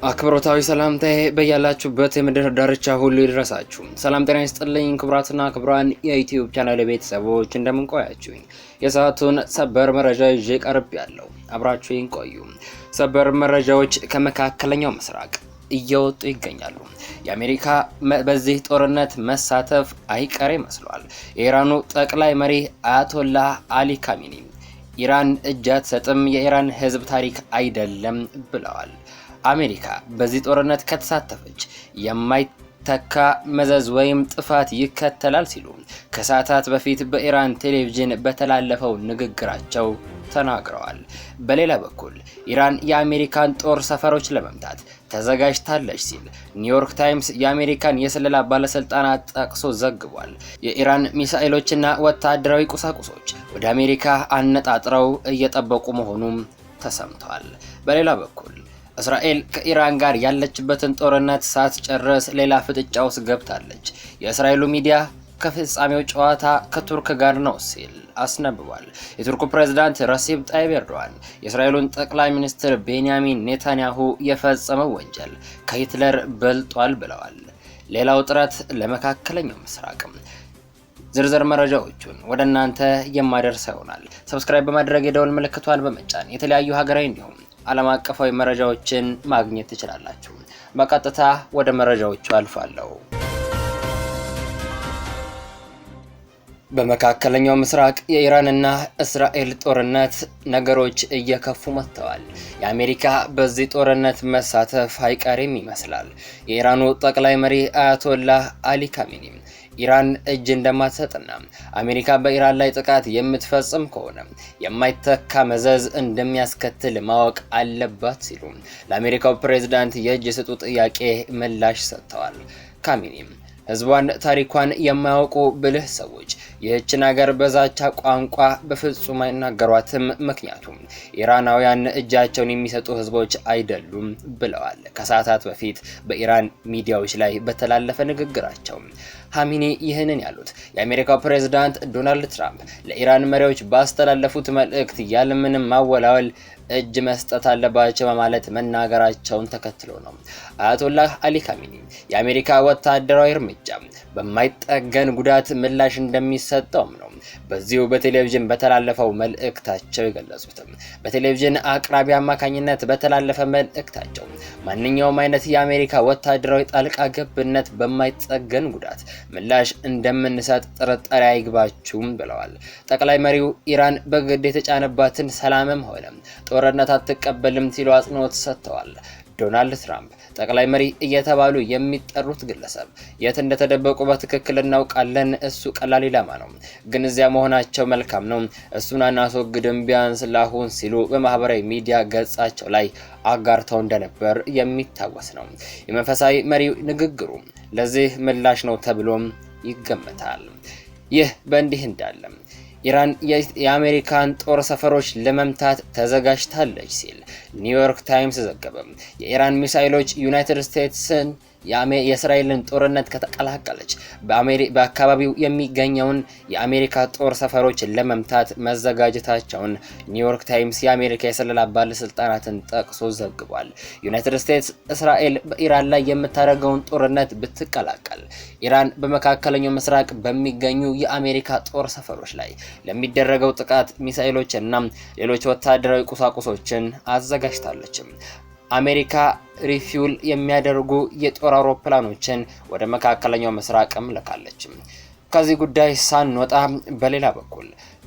አክብሮታዊ ሰላምታዬ በያላችሁበት የምድር ዳርቻ ሁሉ ይድረሳችሁ። ሰላም ጤና ይስጥልኝ ክቡራትና ክቡራን የዩቲዩብ ቻናል ቤተሰቦች እንደምን ቆያችሁኝ? የሰዓቱን ሰበር መረጃ ይዤ ቀርቤያለሁ። አብራችሁኝ ቆዩ። ሰበር መረጃዎች ከመካከለኛው ምስራቅ እየወጡ ይገኛሉ። የአሜሪካ በዚህ ጦርነት መሳተፍ አይቀሬ መስሏል። የኢራኑ ጠቅላይ መሪ አያቶላህ አሊ ካሚኒ ኢራን እጅ አትሰጥም፣ የኢራን ሕዝብ ታሪክ አይደለም ብለዋል። አሜሪካ በዚህ ጦርነት ከተሳተፈች የማይተካ መዘዝ ወይም ጥፋት ይከተላል ሲሉ ከሰዓታት በፊት በኢራን ቴሌቪዥን በተላለፈው ንግግራቸው ተናግረዋል። በሌላ በኩል ኢራን የአሜሪካን ጦር ሰፈሮች ለመምታት ተዘጋጅታለች ሲል ኒውዮርክ ታይምስ የአሜሪካን የስለላ ባለስልጣናት ጠቅሶ ዘግቧል። የኢራን ሚሳኤሎችና ወታደራዊ ቁሳቁሶች ወደ አሜሪካ አነጣጥረው እየጠበቁ መሆኑም ተሰምቷል። በሌላ በኩል እስራኤል ከኢራን ጋር ያለችበትን ጦርነት ሳትጨርስ ሌላ ፍጥጫ ውስጥ ገብታለች። የእስራኤሉ ሚዲያ ከፍጻሜው ጨዋታ ከቱርክ ጋር ነው ሲል አስነብቧል። የቱርኩ ፕሬዝዳንት ረሲብ ጣይብ ኤርዶዋን የእስራኤሉን ጠቅላይ ሚኒስትር ቤንያሚን ኔታንያሁ የፈጸመው ወንጀል ከሂትለር በልጧል ብለዋል። ሌላው ጥረት ለመካከለኛው ምስራቅም ዝርዝር መረጃዎቹን ወደ እናንተ የማደርስ ይሆናል። ሰብስክራይብ በማድረግ የደወል ምልክቷን በመጫን የተለያዩ ሀገራዊ እንዲሁም ዓለም አቀፋዊ መረጃዎችን ማግኘት ትችላላችሁ። በቀጥታ ወደ መረጃዎቹ አልፋለሁ። በመካከለኛው ምስራቅ የኢራንና እስራኤል ጦርነት ነገሮች እየከፉ መጥተዋል። የአሜሪካ በዚህ ጦርነት መሳተፍ አይቀሬም ይመስላል። የኢራኑ ጠቅላይ መሪ አያቶላህ አሊ ካሚኒ ኢራን እጅ እንደማትሰጥና አሜሪካ በኢራን ላይ ጥቃት የምትፈጽም ከሆነ የማይተካ መዘዝ እንደሚያስከትል ማወቅ አለባት ሲሉ ለአሜሪካው ፕሬዝዳንት የእጅ ስጡ ጥያቄ ምላሽ ሰጥተዋል። ካሚኒም ህዝቧን ታሪኳን የማያውቁ ብልህ ሰዎች ይህችን ሀገር በዛቻ ቋንቋ በፍጹም አይናገሯትም፣ ምክንያቱም ኢራናውያን እጃቸውን የሚሰጡ ህዝቦች አይደሉም ብለዋል። ከሰዓታት በፊት በኢራን ሚዲያዎች ላይ በተላለፈ ንግግራቸው ካሚኒ ይህንን ያሉት የአሜሪካው ፕሬዝዳንት ዶናልድ ትራምፕ ለኢራን መሪዎች ባስተላለፉት መልእክት ያለምንም ማወላወል እጅ መስጠት አለባቸው በማለት መናገራቸውን ተከትሎ ነው። አያቶላህ አሊ ካሚኒ የአሜሪካ ወታደራዊ እርምጃ በማይጠገን ጉዳት ምላሽ እንደሚሰጠውም ነው በዚሁ በቴሌቪዥን በተላለፈው መልእክታቸው የገለጹት። በቴሌቪዥን አቅራቢ አማካኝነት በተላለፈ መልእክታቸው ማንኛውም አይነት የአሜሪካ ወታደራዊ ጣልቃ ገብነት በማይጠገን ጉዳት ምላሽ እንደምንሰጥ ጥርጣሬ አይግባችሁም ብለዋል። ጠቅላይ መሪው ኢራን በግድ የተጫነባትን ሰላምም ሆነ ጦርነት አትቀበልም ሲሉ አጽንኦት ሰጥተዋል። ዶናልድ ትራምፕ ጠቅላይ መሪ እየተባሉ የሚጠሩት ግለሰብ የት እንደተደበቁ በትክክል እናውቃለን። እሱ ቀላል ኢላማ ነው፣ ግን እዚያ መሆናቸው መልካም ነው። እሱን አናስወግድም ቢያንስ ላሁን ሲሉ በማህበራዊ ሚዲያ ገጻቸው ላይ አጋርተው እንደነበር የሚታወስ ነው። የመንፈሳዊ መሪው ንግግሩ ለዚህ ምላሽ ነው ተብሎም ይገመታል። ይህ በእንዲህ እንዳለ ኢራን የአሜሪካን ጦር ሰፈሮች ለመምታት ተዘጋጅታለች ሲል ኒውዮርክ ታይምስ ዘገበ። የኢራን ሚሳኤሎች ዩናይትድ ስቴትስን የእስራኤልን ጦርነት ከተቀላቀለች በአካባቢው የሚገኘውን የአሜሪካ ጦር ሰፈሮች ለመምታት መዘጋጀታቸውን ኒውዮርክ ታይምስ የአሜሪካ የስለላ ባለስልጣናትን ጠቅሶ ዘግቧል። ዩናይትድ ስቴትስ እስራኤል በኢራን ላይ የምታደርገውን ጦርነት ብትቀላቀል ኢራን በመካከለኛው ምስራቅ በሚገኙ የአሜሪካ ጦር ሰፈሮች ላይ ለሚደረገው ጥቃት ሚሳኤሎችና ሌሎች ወታደራዊ ቁሳቁሶችን አዘጋጅታለች። አሜሪካ ሪፊውል የሚያደርጉ የጦር አውሮፕላኖችን ወደ መካከለኛው ምስራቅም ልካለች። ከዚህ ጉዳይ ሳንወጣ በሌላ በኩል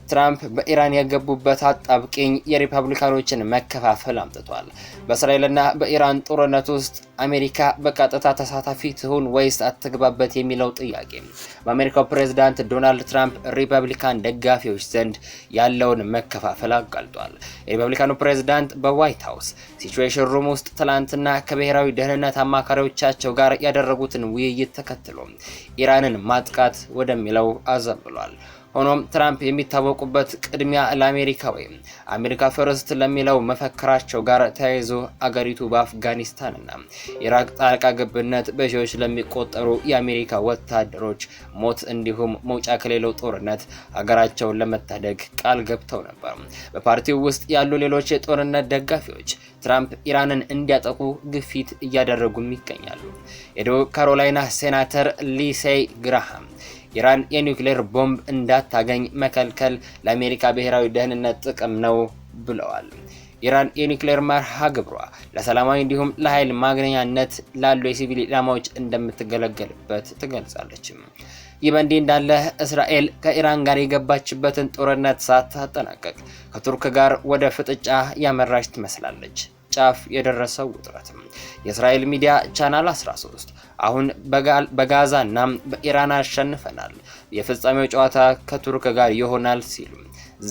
ትራምፕ በኢራን የገቡበት አጣብቂኝ የሪፐብሊካኖችን መከፋፈል አምጥቷል። በእስራኤልና በኢራን ጦርነት ውስጥ አሜሪካ በቀጥታ ተሳታፊ ትሁን ወይስ አትግባበት የሚለው ጥያቄ በአሜሪካው ፕሬዝዳንት ዶናልድ ትራምፕ ሪፐብሊካን ደጋፊዎች ዘንድ ያለውን መከፋፈል አጋልጧል። የሪፐብሊካኑ ፕሬዝዳንት በዋይት ሃውስ ሲቹዌሽን ሩም ውስጥ ትላንትና ከብሔራዊ ደህንነት አማካሪዎቻቸው ጋር ያደረጉትን ውይይት ተከትሎ ኢራንን ማጥቃት ወደሚለው አዘንብሏል። ሆኖም ትራምፕ የሚታወቁበት ቅድሚያ ለአሜሪካ ወይም አሜሪካ ፈርስት ለሚለው መፈክራቸው ጋር ተያይዞ አገሪቱ በአፍጋኒስታንና ኢራቅ ጣልቃ ገብነት በሺዎች ለሚቆጠሩ የአሜሪካ ወታደሮች ሞት እንዲሁም መውጫ ከሌለው ጦርነት ሀገራቸውን ለመታደግ ቃል ገብተው ነበር። በፓርቲው ውስጥ ያሉ ሌሎች የጦርነት ደጋፊዎች ትራምፕ ኢራንን እንዲያጠቁ ግፊት እያደረጉም ይገኛሉ። የደቡብ ካሮላይና ሴናተር ሊንሴይ ግራሃም ኢራን የኒውክሌር ቦምብ እንዳታገኝ መከልከል ለአሜሪካ ብሔራዊ ደህንነት ጥቅም ነው ብለዋል። ኢራን የኒውክሌር መርሃ ግብሯ ለሰላማዊ እንዲሁም ለኃይል ማግኛነት ላሉ የሲቪል ኢላማዎች እንደምትገለገልበት ትገልጻለች። ይህ በእንዲህ እንዳለ እስራኤል ከኢራን ጋር የገባችበትን ጦርነት ሳታጠናቀቅ ከቱርክ ጋር ወደ ፍጥጫ ያመራች ትመስላለች። ጫፍ የደረሰው ውጥረት የእስራኤል ሚዲያ ቻናል 13 አሁን በጋዛና በኢራን አሸንፈናል፣ የፍጻሜው ጨዋታ ከቱርክ ጋር ይሆናል ሲሉ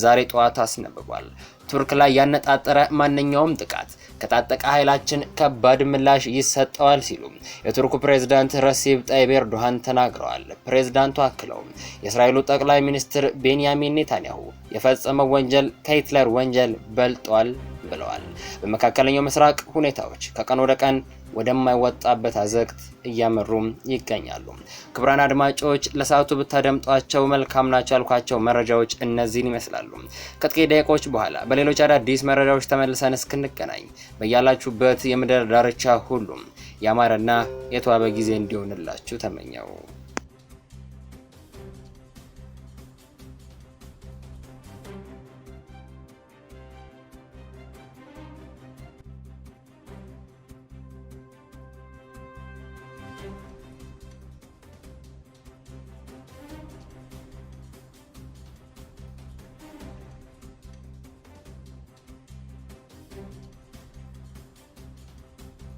ዛሬ ጠዋት አስነብቧል። ቱርክ ላይ ያነጣጠረ ማንኛውም ጥቃት ከታጠቀ ኃይላችን ከባድ ምላሽ ይሰጠዋል ሲሉ የቱርኩ ፕሬዝዳንት ረሲብ ጣይብ ኤርዶሃን ተናግረዋል። ፕሬዝዳንቱ አክለው የእስራኤሉ ጠቅላይ ሚኒስትር ቤንያሚን ኔታንያሁ የፈጸመው ወንጀል ከሂትለር ወንጀል በልጧል ብለዋል። በመካከለኛው ምስራቅ ሁኔታዎች ከቀን ወደ ቀን ወደማይወጣበት አዘቅት እያመሩም ይገኛሉ። ክቡራን አድማጮች ለሰዓቱ ብታደምጧቸው መልካም ናቸው ያልኳቸው መረጃዎች እነዚህን ይመስላሉ። ከጥቂት ደቂቆች በኋላ በሌሎች አዳዲስ መረጃዎች ተመልሰን እስክንገናኝ በያላችሁበት የምድር ዳርቻ ሁሉ ያማረና የተዋበ ጊዜ እንዲሆንላችሁ ተመኘው።